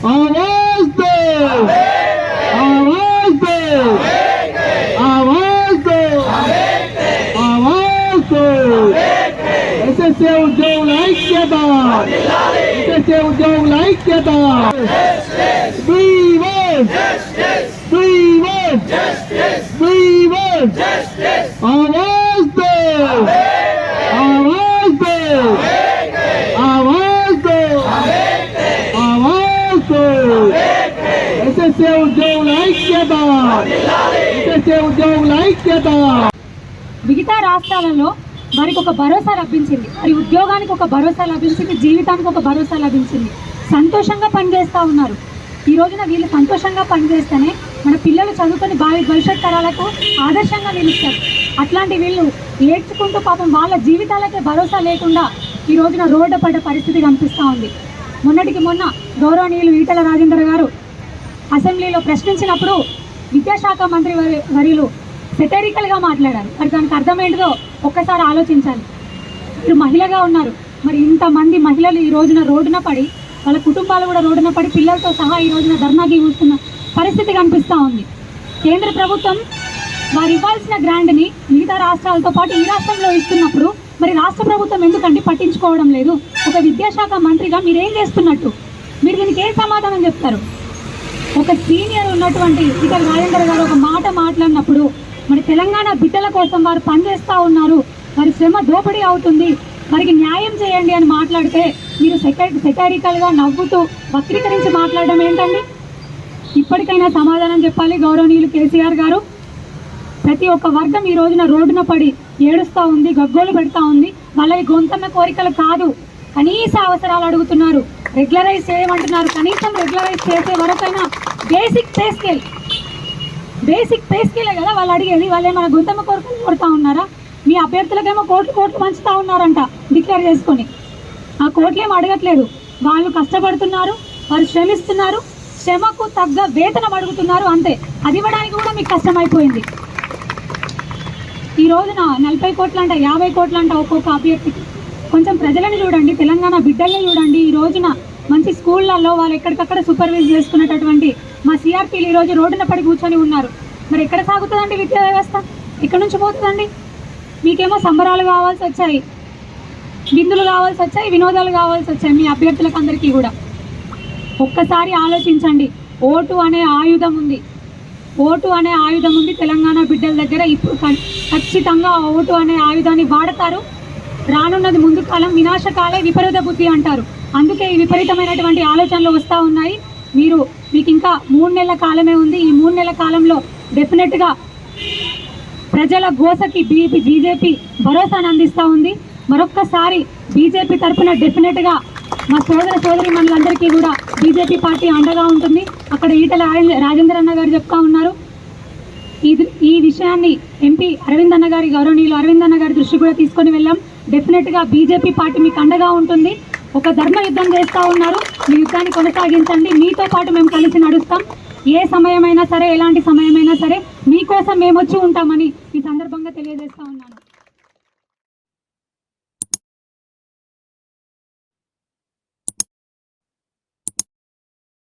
आवाज दो, आवाज दो, आवाज दो, आवाज दो। एसएसए उद्योग ऐक्यता, एसएसए उद्योग ऐक्यता। We want justice, we want justice, we want justice. आवाज दो, आवाज दो, आवाज दो, आवाज दो। एसएसए उद्योग ऐक्यता, एसएसए उद्योग ऐक्यता। మిగతా రాష్ట్రాలలో వారికి ఒక భరోసా లభించింది, వారి ఉద్యోగానికి ఒక భరోసా లభించింది, జీవితానికి ఒక భరోసా లభించింది. సంతోషంగా పనిచేస్తూ ఉన్నారు. ఈ రోజున వీళ్ళు సంతోషంగా పనిచేస్తేనే మన పిల్లలు చదువుకొని భవిష్యత్ తరాలకు ఆదర్శంగా నిలుస్తారు. అట్లాంటి వీళ్ళు ఏడ్చుకుంటూ పాపం వాళ్ళ జీవితాలకే భరోసా లేకుండా ఈ రోజున రోడ్డు పడ్డ పరిస్థితి కనిపిస్తూ ఉంది. మొన్నటికి మొన్న గౌరవనీయులు ఈటల రాజేందర్ గారు అసెంబ్లీలో ప్రశ్నించినప్పుడు విద్యాశాఖ మంత్రి వర్యులు సెటరికల్గా మాట్లాడారు. మరి దానికి అర్థమేంటిదో ఒక్కసారి ఆలోచించాలి. మీరు మహిళగా ఉన్నారు, మరి ఇంతమంది మహిళలు ఈ రోజున రోడ్డున పడి, వాళ్ళ కుటుంబాలు కూడా రోడ్డున పడి పిల్లలతో సహా ఈ రోజున ధర్నాకి కూస్తున్న పరిస్థితి కనిపిస్తూ ఉంది. కేంద్ర ప్రభుత్వం వారు ఇవ్వాల్సిన గ్రాంట్ని మిగతా రాష్ట్రాలతో పాటు ఈ రాష్ట్రంలో ఇస్తున్నప్పుడు మరి రాష్ట్ర ప్రభుత్వం ఎందుకంటే పట్టించుకోవడం లేదు? ఒక విద్యాశాఖ మంత్రిగా మీరేం చేస్తున్నట్టు? మీరు దీనికి ఏం సమాధానం చెప్తారు? ఒక సీనియర్ ఉన్నటువంటి ఈటల రాజేందర్ గారు ఒక మాట మాట్లాడినప్పుడు మరి తెలంగాణ బిడ్డల కోసం వారు పనిచేస్తూ ఉన్నారు, వారి శ్రమ దోపిడీ అవుతుంది, వారికి న్యాయం చేయండి అని మాట్లాడితే మీరు సెటరికల్గా నవ్వుతూ వక్రీకరించి మాట్లాడడం ఏంటండి? ఇప్పటికైనా సమాధానం చెప్పాలి గౌరవనీయులు కేసీఆర్ గారు. ప్రతి ఒక్క వర్గం ఈ రోజున రోడ్డున పడి ఏడుస్తూ ఉంది, గగ్గోలు పెడతా ఉంది. వాళ్ళవి గొంతన్న కోరికలు కాదు, కనీస అవసరాలు అడుగుతున్నారు. రెగ్యులరైజ్ చేయమంటున్నారు. కనీసం రెగ్యులరైజ్ చేసే వరకైనా బేసిక్ పే స్కేలే కదా వాళ్ళు అడిగేది. వాళ్ళు ఏమైనా గొంతమ్మ కోరికలు కోరుతా ఉన్నారా? మీ అభ్యర్థులకేమో కోట్లు పంచుతూ ఉన్నారంట డిక్లేర్ చేసుకొని. ఆ కోట్లేమో అడగట్లేదు. వాళ్ళు కష్టపడుతున్నారు, వారు శ్రమిస్తున్నారు, శ్రమకు తగ్గ వేతనం అడుగుతున్నారు, అంతే. అది ఇవ్వడానికి కూడా మీకు కష్టమైపోయింది. ఈ రోజున 40 కోట్లంట, 50 కోట్లంట ఒక్కొక్క అభ్యర్థికి. కొంచెం ప్రజలను చూడండి, తెలంగాణ బిడ్డల్ని చూడండి. ఈ రోజున మంచి స్కూళ్ళల్లో వాళ్ళు ఎక్కడికక్కడ సూపర్వైజ్ చేసుకునేటటువంటి మా సిఆర్పీలు ఈరోజు రోడ్డున పడి కూర్చొని ఉన్నారు. మరి ఎక్కడ సాగుతుందండి విద్యా వ్యవస్థ? ఎక్కడి నుంచి పోతుందండి? మీకేమో సంబరాలు కావాల్సి వచ్చాయి, విందులు కావాల్సి వచ్చాయి, వినోదాలు కావాల్సి వచ్చాయి మీ అభ్యర్థులకు అందరికీ కూడా. ఒక్కసారి ఆలోచించండి. ఓటు అనే ఆయుధం ఉంది, ఓటు అనే ఆయుధం ఉంది తెలంగాణ బిడ్డల దగ్గర. ఇప్పుడు ఖచ్చితంగా ఓటు అనే ఆయుధాన్ని వాడతారు. రానున్నది ముందు కాలం, వినాశకాలే విపరీత బుద్ధి అంటారు. అందుకే ఈ విపరీతమైనటువంటి ఆలోచనలు వస్తూ ఉన్నాయి. మీకు ఇంకా 3 నెలల కాలమే ఉంది. ఈ 3 నెలల కాలంలో డెఫినెట్గా ప్రజల గోసకి బీజేపీ భరోసాను అందిస్తూ ఉంది. మరొక్కసారి బీజేపీ తరఫున డెఫినెట్గా మా సోదరి మనులందరికీ కూడా బీజేపీ పార్టీ అండగా ఉంటుంది. అక్కడ ఈటల రాజేందర్ అన్న గారు చెప్తా ఉన్నారు. ఈ విషయాన్ని ఎంపీ అరవింద్ అన్న గారి, గౌరవనీయులు అరవింద్ అన్న గారి దృష్టి కూడా తీసుకొని వెళ్ళాం. డెఫినెట్గా బీజేపీ పార్టీ మీకు అండగా ఉంటుంది. ఒక ధర్మ యుద్ధం చేస్తూ ఉన్నారు, మీ యుద్ధాన్ని కొనసాగించండి. మీతో పాటు మేము కలిసి నడుస్తాం. ఏ సమయమైనా సరే, ఎలాంటి సమయమైనా సరే మీకోసం మేము వచ్చి ఉంటామని ఈ సందర్భంగా తెలియజేస్తూ ఉన్నాను.